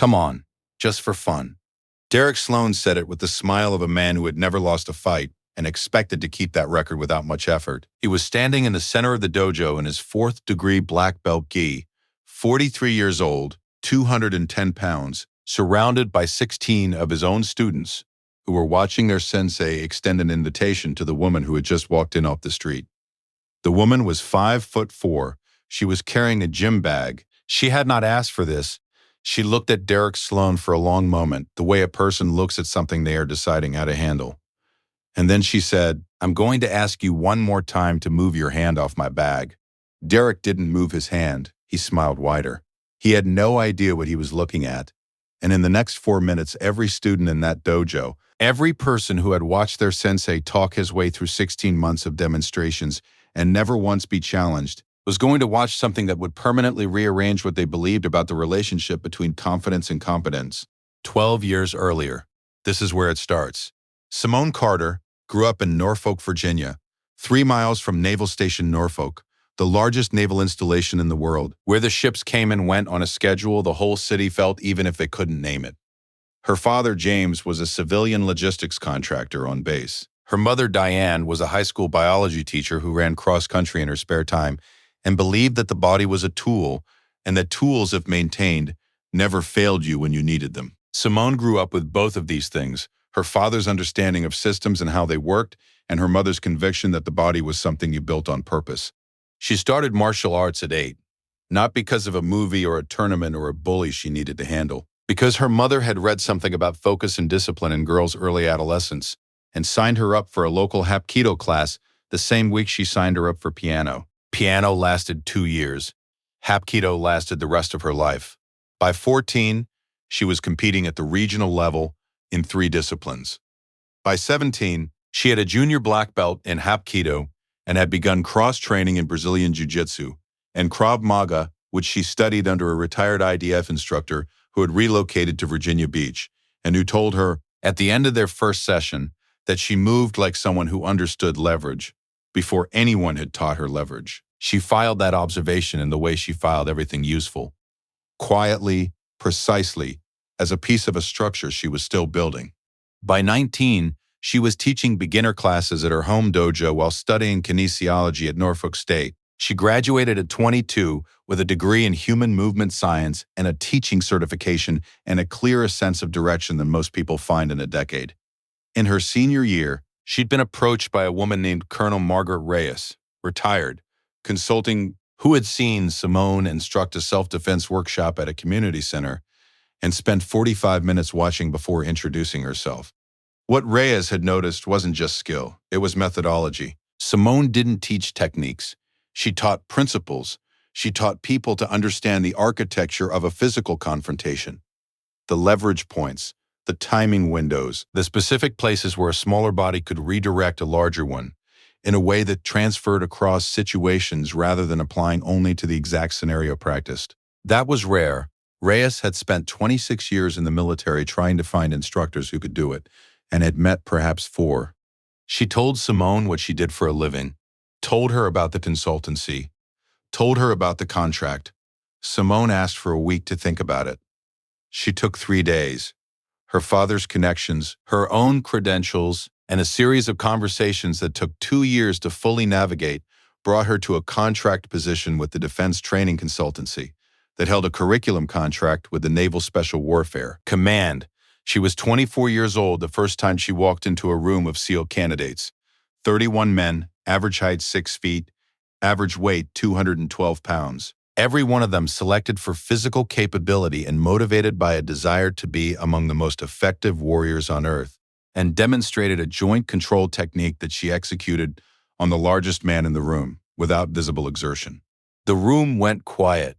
Come on, just for fun. Derek Sloan said it with the smile of a man who had never lost a fight and expected to keep that record without much effort. He was standing in the center of the dojo in his fourth-degree black belt gi, 43 years old, 210 pounds, surrounded by 16 of his own students who were watching their sensei extend an invitation to the woman who had just walked in off the street. The woman was 5'4". She was carrying a gym bag. She had not asked for this. She looked at Derek Sloan for a long moment, the way a person looks at something they are deciding how to handle. And then she said, "I'm going to ask you one more time to move your hand off my bag." Derek didn't move his hand. He smiled wider. He had no idea what he was looking at. And in the next 4 minutes, every student in that dojo, every person who had watched their sensei talk his way through 16 months of demonstrations and never once be challenged, was going to watch something that would permanently rearrange what they believed about the relationship between confidence and competence. 12 years earlier. This is where it starts. Simone Carter grew up in Norfolk, Virginia, 3 miles from Naval Station Norfolk, the largest naval installation in the world, where the ships came and went on a schedule the whole city felt even if they couldn't name it. Her father, James, was a civilian logistics contractor on base. Her mother, Diane, was a high school biology teacher who ran cross-country in her spare time and believed that the body was a tool and that tools, if maintained, never failed you when you needed them. Simone grew up with both of these things, her father's understanding of systems and how they worked, and her mother's conviction that the body was something you built on purpose. She started martial arts at 8, not because of a movie or a tournament or a bully she needed to handle, because her mother had read something about focus and discipline in girls' early adolescence and signed her up for a local Hapkido class the same week she signed her up for piano. Piano lasted 2 years. Hapkido lasted the rest of her life. By 14, she was competing at the regional level in 3 disciplines. By 17, she had a junior black belt in Hapkido and had begun cross-training in Brazilian Jiu-Jitsu and Krav Maga, which she studied under a retired IDF instructor who had relocated to Virginia Beach and who told her at the end of their first session that she moved like someone who understood leverage before anyone had taught her leverage. She filed that observation in the way she filed everything useful, quietly, precisely, as a piece of a structure she was still building. By 19, she was teaching beginner classes at her home dojo while studying kinesiology at Norfolk State. She graduated at 22 with a degree in human movement science and a teaching certification and a clearer sense of direction than most people find in a decade. In her senior year, she'd been approached by a woman named Colonel Margaret Reyes, retired, consulting, who had seen Simone instruct a self-defense workshop at a community center and spent 45 minutes watching before introducing herself. What Reyes had noticed wasn't just skill, it was methodology. Simone didn't teach techniques. She taught principles. She taught people to understand the architecture of a physical confrontation, the leverage points, the timing windows, the specific places where a smaller body could redirect a larger one in a way that transferred across situations rather than applying only to the exact scenario practiced. That was rare. Reyes had spent 26 years in the military trying to find instructors who could do it, and had met perhaps 4. She told Simone what she did for a living, told her about the consultancy, told her about the contract. Simone asked for a week to think about it. She took 3 days. Her father's connections, her own credentials, and a series of conversations that took 2 years to fully navigate brought her to a contract position with the Defense Training Consultancy that held a curriculum contract with the Naval Special Warfare Command. She was 24 years old the first time she walked into a room of SEAL candidates. 31 men, average height 6 feet, average weight 212 pounds. Every one of them selected for physical capability and motivated by a desire to be among the most effective warriors on earth, and demonstrated a joint control technique that she executed on the largest man in the room without visible exertion. The room went quiet.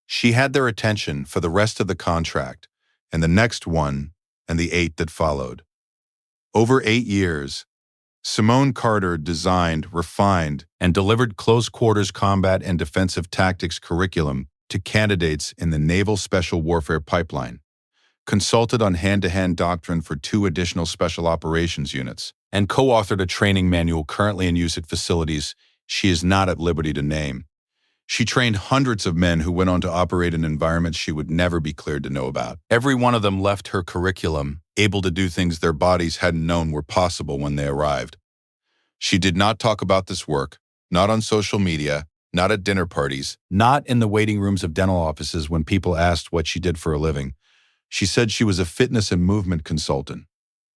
She had their attention for the rest of the contract and the next one and the 8 that followed. Over 8 years, Simone Carter designed, refined, and delivered close-quarters combat and defensive tactics curriculum to candidates in the Naval Special Warfare Pipeline, consulted on hand-to-hand doctrine for 2 additional special operations units, and co-authored a training manual currently in use at facilities she is not at liberty to name. She trained hundreds of men who went on to operate in environments she would never be cleared to know about. Every one of them left her curriculum, able to do things their bodies hadn't known were possible when they arrived. She did not talk about this work, not on social media, not at dinner parties, not in the waiting rooms of dental offices when people asked what she did for a living. She said she was a fitness and movement consultant,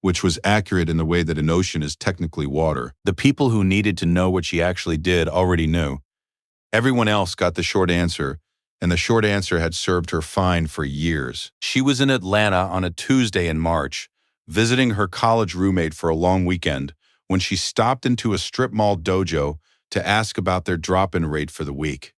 which was accurate in the way that an ocean is technically water. The people who needed to know what she actually did already knew. Everyone else got the short answer, and the short answer had served her fine for years. She was in Atlanta on a Tuesday in March, visiting her college roommate for a long weekend, when she stopped into a strip mall dojo to ask about their drop-in rate for the week.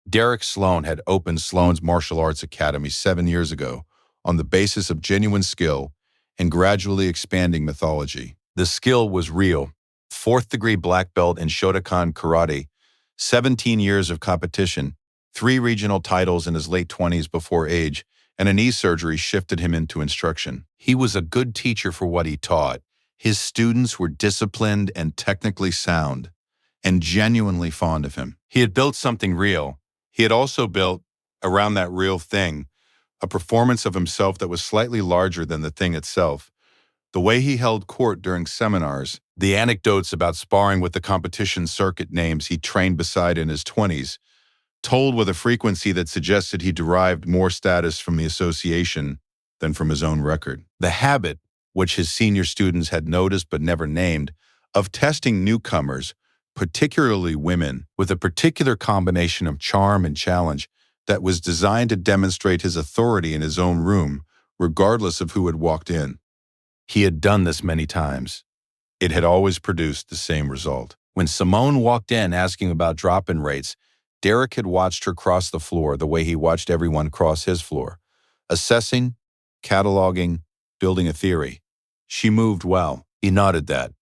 Derek Sloan had opened Sloan's Martial Arts Academy 7 years ago on the basis of genuine skill and gradually expanding mythology. The skill was real. 4th-degree black belt in Shotokan karate, 17 years of competition, 3 regional titles in his late 20s before age, and a knee surgery shifted him into instruction. He was a good teacher for what he taught. His students were disciplined and technically sound, and genuinely fond of him. He had built something real. He had also built, around that real thing, a performance of himself that was slightly larger than the thing itself. The way he held court during seminars, the anecdotes about sparring with the competition circuit names he trained beside in his 20s, told with a frequency that suggested he derived more status from the association than from his own record. The habit, which his senior students had noticed but never named, of testing newcomers, particularly women, with a particular combination of charm and challenge that was designed to demonstrate his authority in his own room, regardless of who had walked in. He had done this many times. It had always produced the same result. When Simone walked in asking about drop-in rates, Derek had watched her cross the floor the way he watched everyone cross his floor, assessing, cataloging, building a theory. She moved well. He nodded that.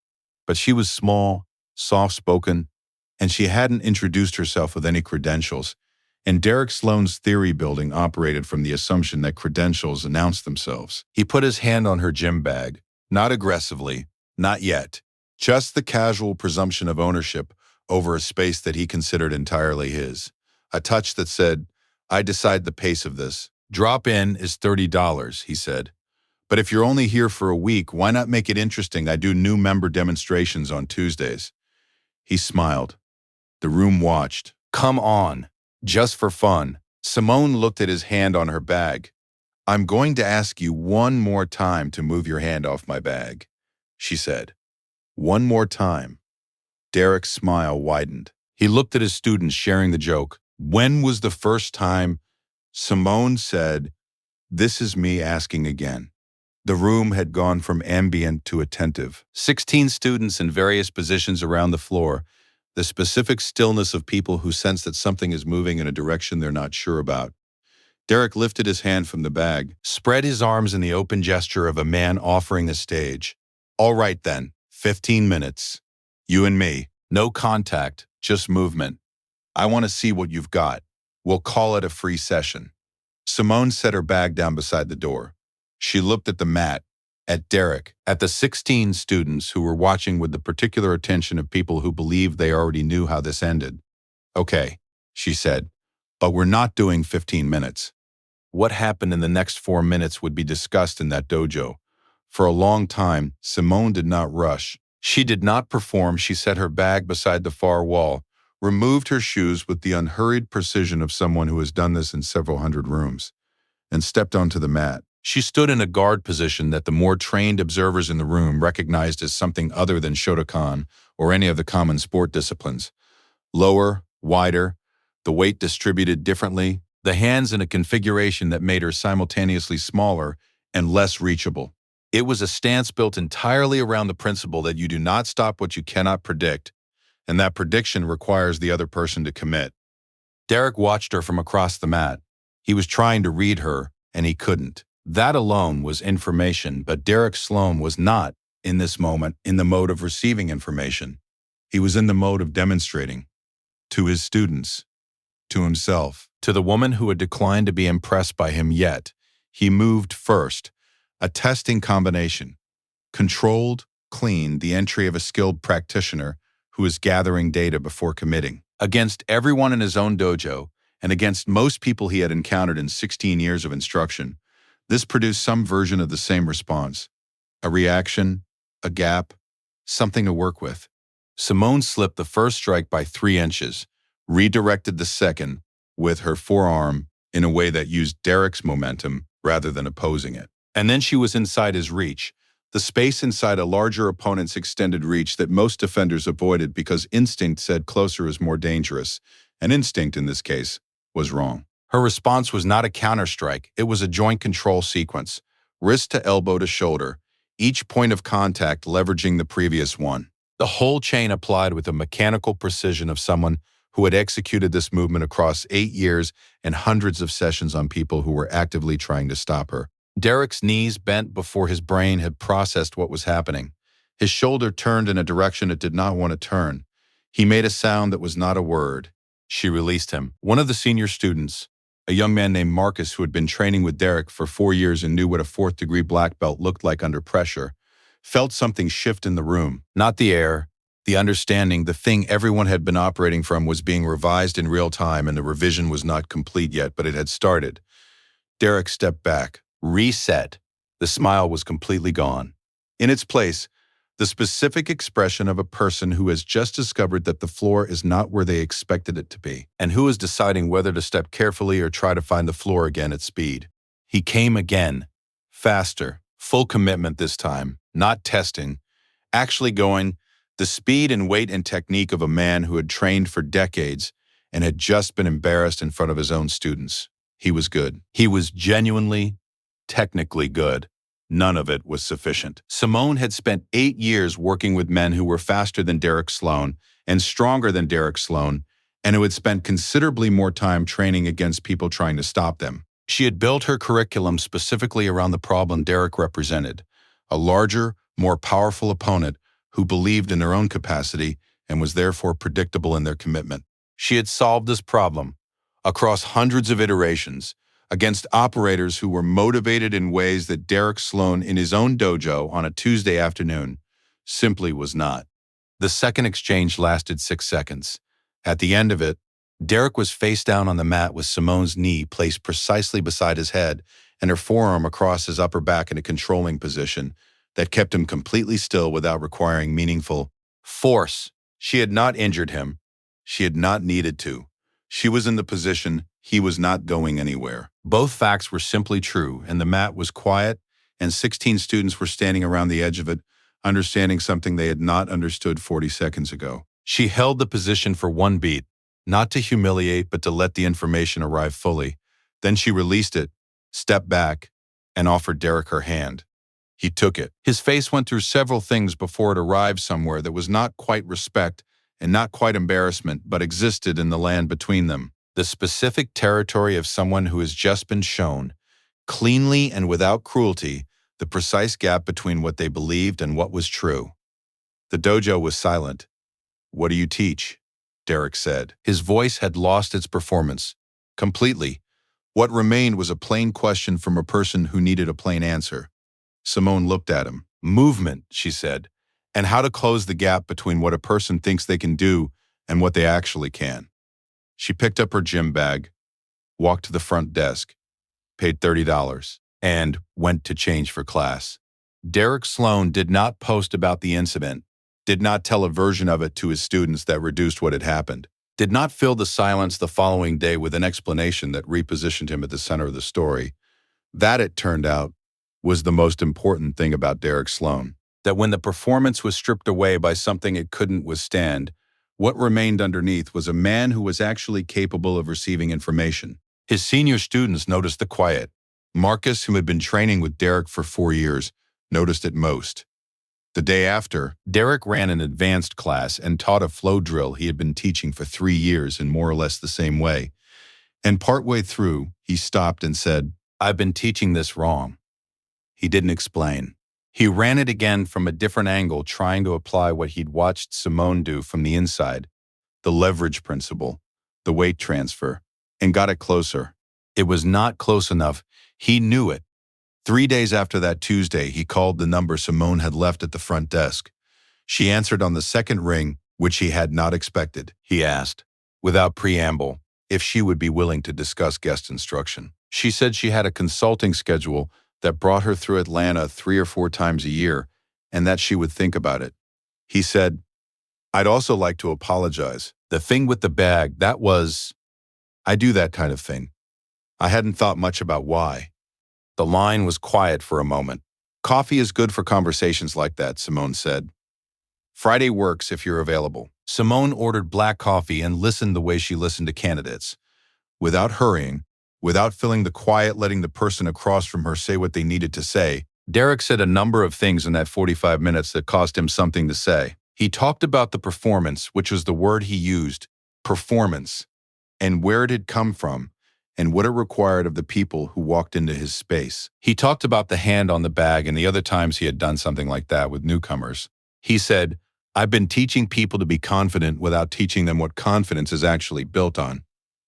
But she was small, soft-spoken, and she hadn't introduced herself with any credentials. And Derek Sloan's theory building operated from the assumption that credentials announced themselves. He put his hand on her gym bag, not aggressively, not yet, just the casual presumption of ownership over a space that he considered entirely his. A touch that said, "I decide the pace of this. Drop in is $30, he said. But if you're only here for a week, why not make it interesting? I do new member demonstrations on Tuesdays." He smiled. The room watched. "Come on. Just for fun." Simone looked at his hand on her bag. "I'm going to ask you one more time to move your hand off my bag," she said. One more time. Derek's smile widened. He looked at his students sharing the joke. "When was the first time?" Simone said, "This is me asking again." The room had gone from ambient to attentive. 16 students in various positions around the floor, the specific stillness of people who sense that something is moving in a direction they're not sure about. Derek lifted his hand from the bag, spread his arms in the open gesture of a man offering a stage. "All right then, 15 minutes. You and me. No contact, just movement. I want to see what you've got. We'll call it a free session." Simone set her bag down beside the door. She looked at the mat, at Derek, at the 16 students who were watching with the particular attention of people who believed they already knew how this ended. "Okay," she said, "but we're not doing 15 minutes. What happened in the next 4 minutes would be discussed in that dojo." For a long time, Simone did not rush. She did not perform. She set her bag beside the far wall, removed her shoes with the unhurried precision of someone who has done this in several hundred rooms, and stepped onto the mat. She stood in a guard position that the more trained observers in the room recognized as something other than Shotokan or any of the common sport disciplines. Lower, wider, the weight distributed differently, the hands in a configuration that made her simultaneously smaller and less reachable. It was a stance built entirely around the principle that you do not stop what you cannot predict, and that prediction requires the other person to commit. Derek watched her from across the mat. He was trying to read her, and he couldn't. That alone was information, but Derek Sloan was not, in this moment, in the mode of receiving information. He was in the mode of demonstrating. To his students. To himself. To the woman who had declined to be impressed by him yet. He moved first. A testing combination. Controlled, clean, the entry of a skilled practitioner who is gathering data before committing. Against everyone in his own dojo, and against most people he had encountered in 16 years of instruction, this produced some version of the same response. A reaction, a gap, something to work with. Simone slipped the first strike by 3 inches, redirected the second with her forearm in a way that used Derek's momentum rather than opposing it. And then she was inside his reach, the space inside a larger opponent's extended reach that most defenders avoided because instinct said closer is more dangerous, and instinct in this case was wrong. Her response was not a counterstrike, it was a joint control sequence, wrist to elbow to shoulder, each point of contact leveraging the previous one. The whole chain applied with the mechanical precision of someone who had executed this movement across 8 years and hundreds of sessions on people who were actively trying to stop her. Derek's knees bent before his brain had processed what was happening. His shoulder turned in a direction it did not want to turn. He made a sound that was not a word. She released him. One of the senior students, a young man named Marcus who had been training with Derek for 4 years and knew what a 4th-degree black belt looked like under pressure, felt something shift in the room. Not the air, the understanding, the thing everyone had been operating from was being revised in real time, and the revision was not complete yet, but it had started. Derek stepped back. Reset. The smile was completely gone. In its place, the specific expression of a person who has just discovered that the floor is not where they expected it to be, and who is deciding whether to step carefully or try to find the floor again at speed. He came again. Faster. Full commitment this time. Not testing. Actually going. The speed and weight and technique of a man who had trained for decades and had just been embarrassed in front of his own students. He was good. He was genuinely, technically good. None of it was sufficient. Simone had spent 8 years working with men who were faster than Derek Sloan and stronger than Derek Sloan, and who had spent considerably more time training against people trying to stop them. She had built her curriculum specifically around the problem Derek represented, a larger, more powerful opponent who believed in their own capacity and was therefore predictable in their commitment. She had solved this problem across hundreds of iterations, against operators who were motivated in ways that Derek Sloan in his own dojo on a Tuesday afternoon simply was not. The second exchange lasted 6 seconds. At the end of it, Derek was face down on the mat with Simone's knee placed precisely beside his head and her forearm across his upper back in a controlling position that kept him completely still without requiring meaningful force. She had not injured him. She had not needed to. She was in the position he was not going anywhere. Both facts were simply true, and the mat was quiet, and 16 students were standing around the edge of it, understanding something they had not understood 40 seconds ago. She held the position for 1 beat, not to humiliate, but to let the information arrive fully. Then she released it, stepped back, and offered Derek her hand. He took it. His face went through several things before it arrived somewhere that was not quite respect and not quite embarrassment, but existed in the land between them. The specific territory of someone who has just been shown, cleanly and without cruelty, the precise gap between what they believed and what was true. The dojo was silent. "What do you teach?" Derek said. His voice had lost its performance. Completely. What remained was a plain question from a person who needed a plain answer. Simone looked at him. "Movement," she said, "and how to close the gap between what a person thinks they can do and what they actually can." She picked up her gym bag, walked to the front desk, paid $30, and went to change for class. Derek Sloan did not post about the incident, did not tell a version of it to his students that reduced what had happened, did not fill the silence the following day with an explanation that repositioned him at the center of the story. That, it turned out, was the most important thing about Derek Sloan. That when the performance was stripped away by something it couldn't withstand, what remained underneath was a man who was actually capable of receiving information. His senior students noticed the quiet. Marcus, who had been training with Derek for 4 years, noticed it most. The day after, Derek ran an advanced class and taught a flow drill he had been teaching for 3 years in more or less the same way. And partway through, he stopped and said, "I've been teaching this wrong." He didn't explain. He ran it again from a different angle, trying to apply what he'd watched Simone do from the inside, the leverage principle, the weight transfer, and got it closer. It was not close enough. He knew it. 3 days after that Tuesday, he called the number Simone had left at the front desk. She answered on the second ring, which he had not expected. He asked, without preamble, if she would be willing to discuss guest instruction. She said she had a consulting schedule that brought her through Atlanta 3 or 4 times a year and that she would think about it. He said, "I'd also like to apologize. The thing with the bag, I do that kind of thing. I hadn't thought much about why." The line was quiet for a moment. "Coffee is good for conversations like that," Simone said. "Friday works if you're available." Simone ordered black coffee and listened the way she listened to candidates. Without hurrying, without filling the quiet, letting the person across from her say what they needed to say, Derek said a number of things in that 45 minutes that caused him something to say. He talked about the performance, which was the word he used, performance, and where it had come from, and what it required of the people who walked into his space. He talked about the hand on the bag and the other times he had done something like that with newcomers. He said, "I've been teaching people to be confident without teaching them what confidence is actually built on."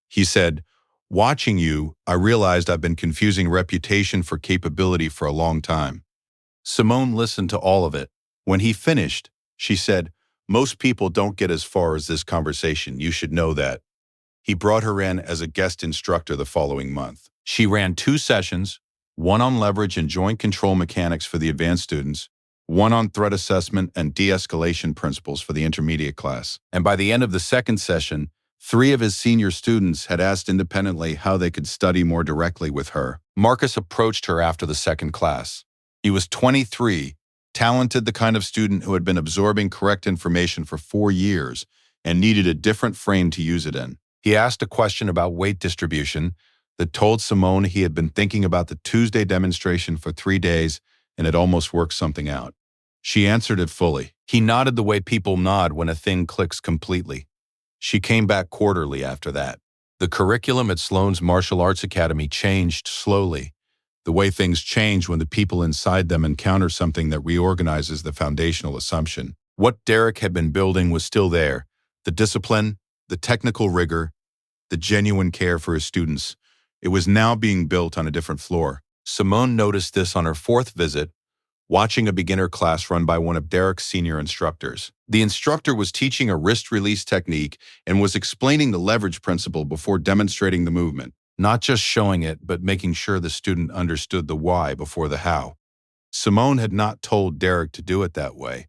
He said, "Watching you, I realized I've been confusing reputation for capability for a long time." Simone listened to all of it. When he finished, she said, "Most people don't get as far as this conversation. You should know that." He brought her in as a guest instructor the following month. She ran 2 sessions, one on leverage and joint control mechanics for the advanced students, one on threat assessment and de-escalation principles for the intermediate class. And by the end of the second session, 3 of his senior students had asked independently how they could study more directly with her. Marcus approached her after the second class. He was 23, talented, the kind of student who had been absorbing correct information for 4 years and needed a different frame to use it in. He asked a question about weight distribution that told Simone he had been thinking about the Tuesday demonstration for 3 days and had almost worked something out. She answered it fully. He nodded the way people nod when a thing clicks completely. She came back quarterly after that. The curriculum at Sloan's Martial Arts Academy changed slowly, the way things change when the people inside them encounter something that reorganizes the foundational assumption. What Derek had been building was still there: the discipline, the technical rigor, the genuine care for his students. It was now being built on a different floor. Simone noticed this on her 4th visit, watching a beginner class run by one of Derek's senior instructors. The instructor was teaching a wrist release technique and was explaining the leverage principle before demonstrating the movement, not just showing it, but making sure the student understood the why before the how. Simone had not told Derek to do it that way.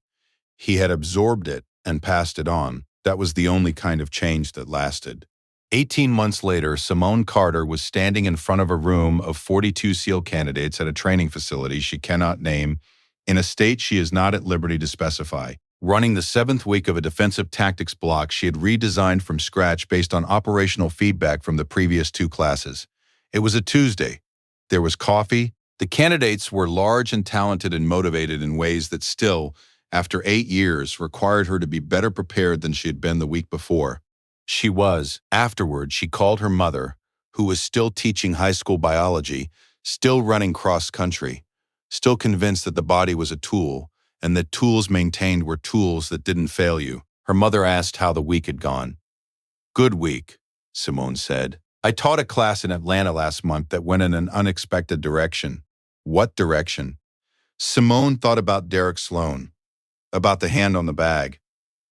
He had absorbed it and passed it on. That was the only kind of change that lasted. 18 months later, Simone Carter was standing in front of a room of 42 SEAL candidates at a training facility she cannot name, in a state she is not at liberty to specify, running the 7th week of a defensive tactics block she had redesigned from scratch based on operational feedback from the previous 2 classes. It was a Tuesday. There was coffee. The candidates were large and talented and motivated in ways that still, after 8 years, required her to be better prepared than she had been the week before. She was. Afterward, she called her mother, who was still teaching high school biology, still running cross-country, still convinced that the body was a tool, and that tools maintained were tools that didn't fail you. Her mother asked how the week had gone. "Good week," Simone said. "I taught a class in Atlanta last month that went in an unexpected direction." "What direction?" Simone thought about Derek Sloan, about the hand on the bag,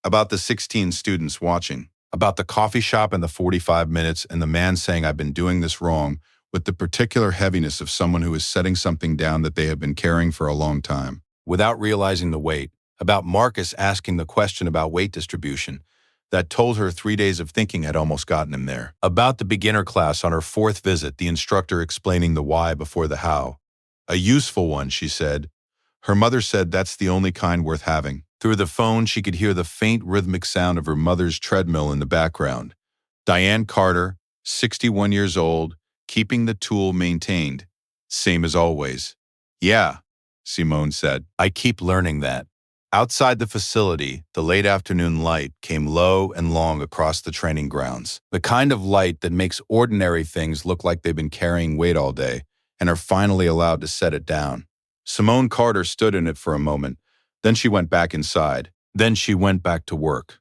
about the 16 students watching, about the coffee shop and the 45 minutes and the man saying, "I've been doing this wrong," with the particular heaviness of someone who is setting something down that they have been carrying for a long time, without realizing the weight, about Marcus asking the question about weight distribution that told her 3 days of thinking had almost gotten him there, about the beginner class on her 4th visit, the instructor explaining the why before the how. "A useful one," she said. Her mother said that's the only kind worth having. Through the phone, she could hear the faint rhythmic sound of her mother's treadmill in the background. Diane Carter, 61 years old, keeping the tool maintained. Same as always. "Yeah," Simone said. "I keep learning that." Outside the facility, the late afternoon light came low and long across the training grounds. The kind of light that makes ordinary things look like they've been carrying weight all day and are finally allowed to set it down. Simone Carter stood in it for a moment. Then she went back inside. Then she went back to work.